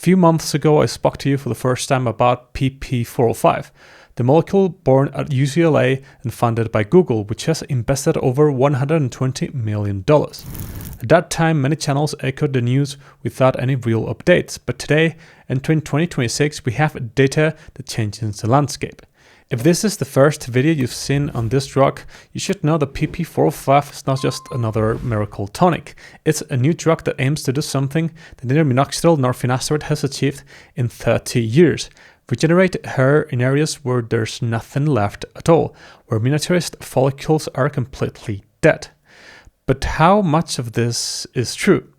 few months ago, I spoke to you for the first time about PP405, the molecule born at UCLA and funded by Google, which has invested over $120 million. At that time, many channels echoed the news without any real updates, but today, entering 2026, we have data that changes the landscape. If this is the first video you've seen on this drug, you should know that PP405 is not just another miracle tonic. It's a new drug that aims to do something that neither minoxidil nor finasteride has achieved in 30 years. Regenerate hair in areas where there's nothing left at all, where miniaturized follicles are completely dead. But how much of this is true?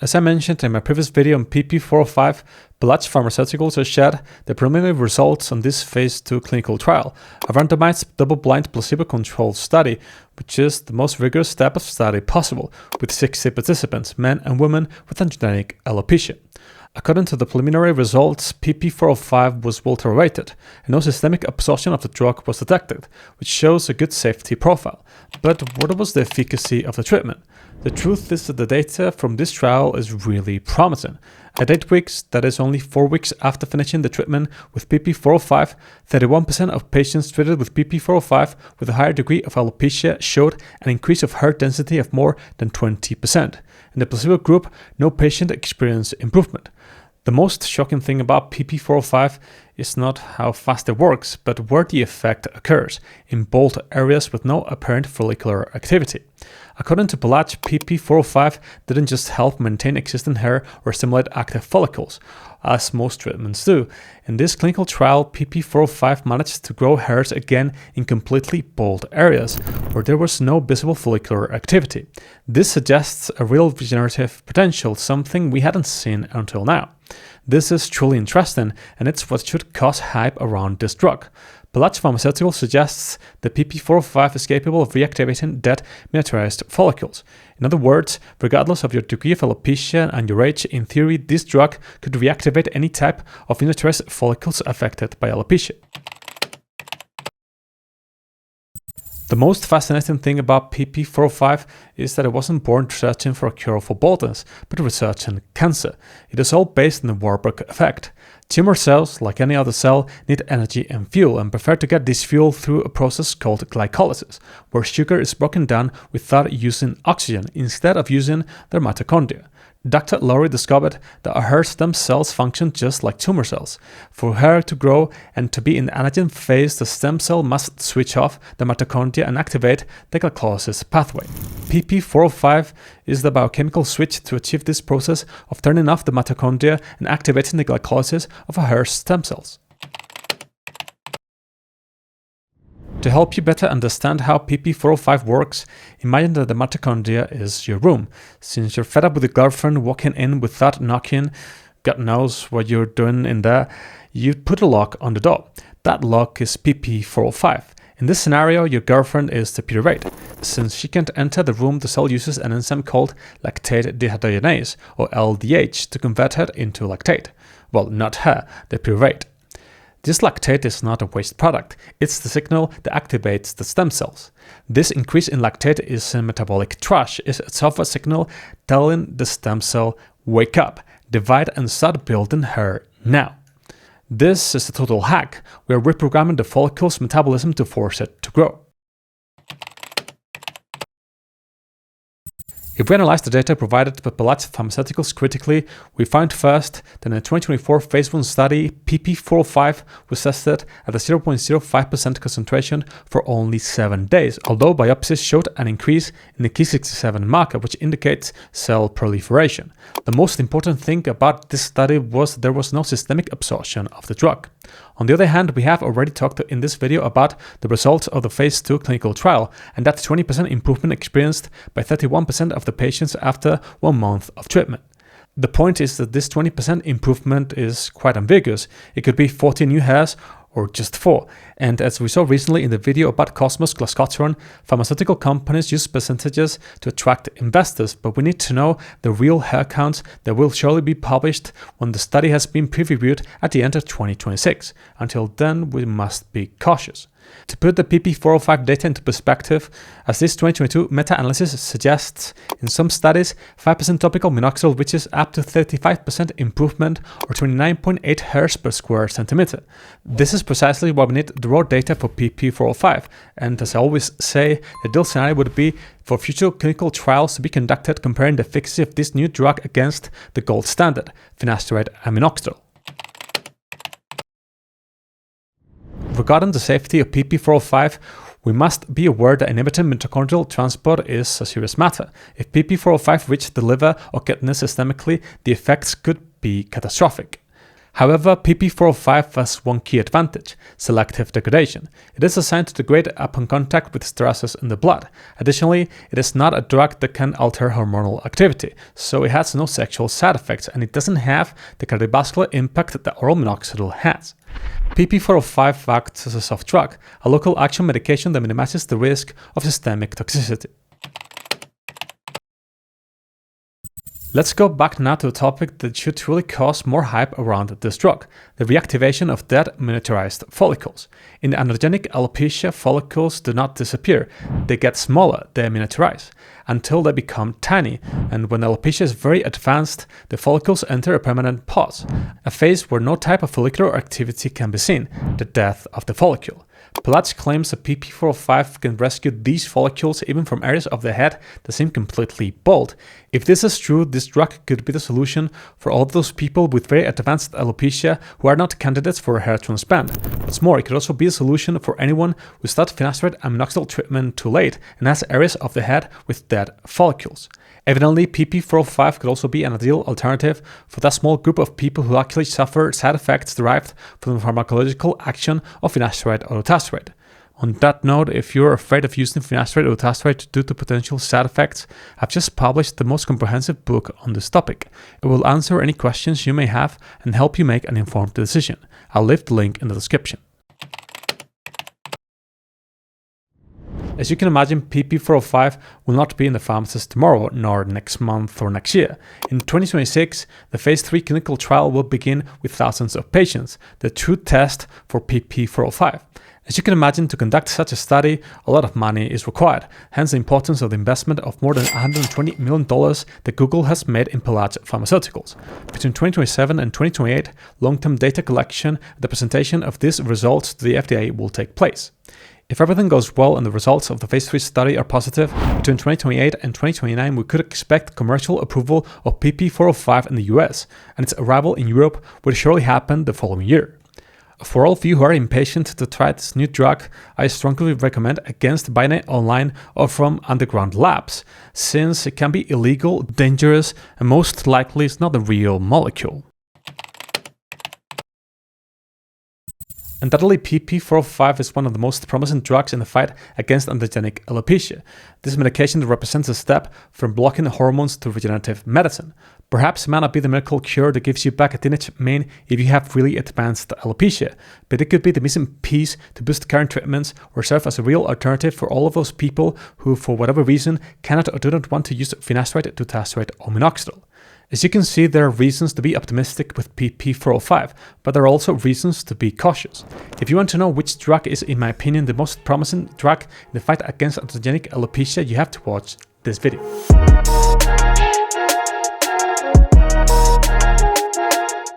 As I mentioned in my previous video on PP405, Belach Pharmaceuticals has shared the preliminary results on this phase 2 clinical trial, a randomized double-blind placebo-controlled study, which is the most rigorous type of study possible, with 60 participants, men and women with androgenetic alopecia. According to the preliminary results, PP405 was well tolerated, and no systemic absorption of the drug was detected, which shows a good safety profile. But what was the efficacy of the treatment? The truth is that the data from this trial is really promising. At 8 weeks, that is only 4 weeks after finishing the treatment with PP405, 31% of patients treated with PP405 with a higher degree of alopecia showed an increase of hair density of more than 20%. In the placebo group, no patient experienced improvement. The most shocking thing about PP405 is not how fast it works, but where the effect occurs, in bold areas with no apparent follicular activity. According to Belach, PP405 didn't just help maintain existing hair or stimulate active follicles, as most treatments do. In this clinical trial, PP405 managed to grow hairs again in completely bald areas, where there was no visible follicular activity. This suggests a real regenerative potential, something we hadn't seen until now. This is truly interesting, and it's what should cause hype around this drug. Belach Pharmaceuticals suggests that PP405 is capable of reactivating dead miniaturized follicles. In other words, regardless of your degree of alopecia and your age, in theory, this drug could reactivate any type of miniaturized follicles affected by alopecia. The most fascinating thing about PP405 is that it wasn't born researching for a cure for baldness, but researching cancer. It is all based on the Warburg effect. Tumor cells, like any other cell, need energy and fuel, and prefer to get this fuel through a process called glycolysis, where sugar is broken down without using oxygen instead of using their mitochondria. Dr. Lowry discovered that our hair stem cells function just like tumor cells. For hair to grow and to be in the anagen phase, the stem cell must switch off the mitochondria and activate the glycolysis pathway. PP405 is the biochemical switch to achieve this process of turning off the mitochondria and activating the glycolysis of our hair stem cells. To help you better understand how PP405 works, imagine that the mitochondria is your room. Since you're fed up with your girlfriend walking in without knocking, God knows what you're doing in there, you put a lock on the door. That lock is PP405. In this scenario, your girlfriend is the pyruvate. Since she can't enter the room, the cell uses an enzyme called lactate dehydrogenase, or LDH, to convert her into lactate. Well, not her, the pyruvate. This lactate is not a waste product, it's the signal that activates the stem cells. This increase in lactate is a metabolic trash, it's itself a signal telling the stem cell, wake up, divide and start building hair now. This is a total hack, we are reprogramming the follicle's metabolism to force it to grow. If we analyze the data provided by Belach Pharmaceuticals critically, we find first that in a 2024 phase 1 study, PP405 was tested at a 0.05% concentration for only 7 days, although biopsies showed an increase in the Ki67 marker, which indicates cell proliferation. The most important thing about this study was there was no systemic absorption of the drug. On the other hand, we have already talked in this video about the results of the phase 2 clinical trial, and that 20% improvement experienced by 31% of the patients after 1 month of treatment. The point is that this 20% improvement is quite ambiguous. It could be 40 new hairs or just 4. And as we saw recently in the video about Cosmos Glascoteron, pharmaceutical companies use percentages to attract investors, but we need to know the real hair counts that will surely be published when the study has been peer-reviewed at the end of 2026. Until then, we must be cautious. To put the PP405 data into perspective, as this 2022 meta-analysis suggests, in some studies, 5% topical minoxidil reaches up to 35% improvement or 29.8 Hz per square centimeter. This is precisely why we need the raw data for PP405, and as I always say, the ideal scenario would be for future clinical trials to be conducted comparing the efficacy of this new drug against the gold standard, finasteride and minoxidil. Regarding the safety of PP405, we must be aware that inhibiting mitochondrial transport is a serious matter. If PP405 reaches the liver or kidneys systemically, the effects could be catastrophic. However, PP405 has one key advantage: selective degradation. It is designed to degrade upon contact with stresses in the blood. Additionally, it is not a drug that can alter hormonal activity, so it has no sexual side effects, and it doesn't have the cardiovascular impact that oral minoxidil has. PP405 acts as a soft drug, a local action medication that minimizes the risk of systemic toxicity. Let's go back now to a topic that should really cause more hype around this drug: the reactivation of dead miniaturized follicles. In androgenic alopecia, follicles do not disappear, they get smaller, they miniaturize, until they become tiny, and when alopecia is very advanced, the follicles enter a permanent pause, a phase where no type of follicular activity can be seen, the death of the follicle. Pelage claims that PP405 can rescue these follicles even from areas of the head that seem completely bald. If this is true, this drug could be the solution for all those people with very advanced alopecia who are not candidates for a hair transplant. What's more, it could also be a solution for anyone who starts finasteride and minoxidil treatment too late and has areas of the head with dead follicles. Evidently, PP405 could also be an ideal alternative for that small group of people who actually suffer side effects derived from the pharmacological action of finasteride or dutasteride. On that note, if you're afraid of using finasteride or dutasteride due to potential side effects, I've just published the most comprehensive book on this topic. It will answer any questions you may have and help you make an informed decision. I'll leave the link in the description. As you can imagine, PP405 will not be in the pharmacies tomorrow, nor next month or next year. In 2026, the phase 3 clinical trial will begin with thousands of patients, the true test for PP405. As you can imagine, to conduct such a study, a lot of money is required, hence the importance of the investment of more than $120 million that Google has made in Pelage Pharmaceuticals. Between 2027 and 2028, long-term data collection and the presentation of these results to the FDA will take place. If everything goes well and the results of the phase 3 study are positive, between 2028 and 2029 we could expect commercial approval of PP405 in the US, and its arrival in Europe would surely happen the following year. For all of you who are impatient to try this new drug, I strongly recommend against buying it online or from underground labs, since it can be illegal, dangerous, and most likely is not the real molecule. Undoubtedly, PP405 is one of the most promising drugs in the fight against androgenic alopecia. This medication represents a step from blocking hormones to regenerative medicine. Perhaps it might not be the miracle cure that gives you back a teenage mane if you have really advanced alopecia, but it could be the missing piece to boost current treatments or serve as a real alternative for all of those people who, for whatever reason, cannot or do not want to use finasteride, dutasteride, or minoxidil. As you can see, there are reasons to be optimistic with PP405, but there are also reasons to be cautious. If you want to know which drug is, in my opinion, the most promising drug in the fight against androgenic alopecia, you have to watch this video.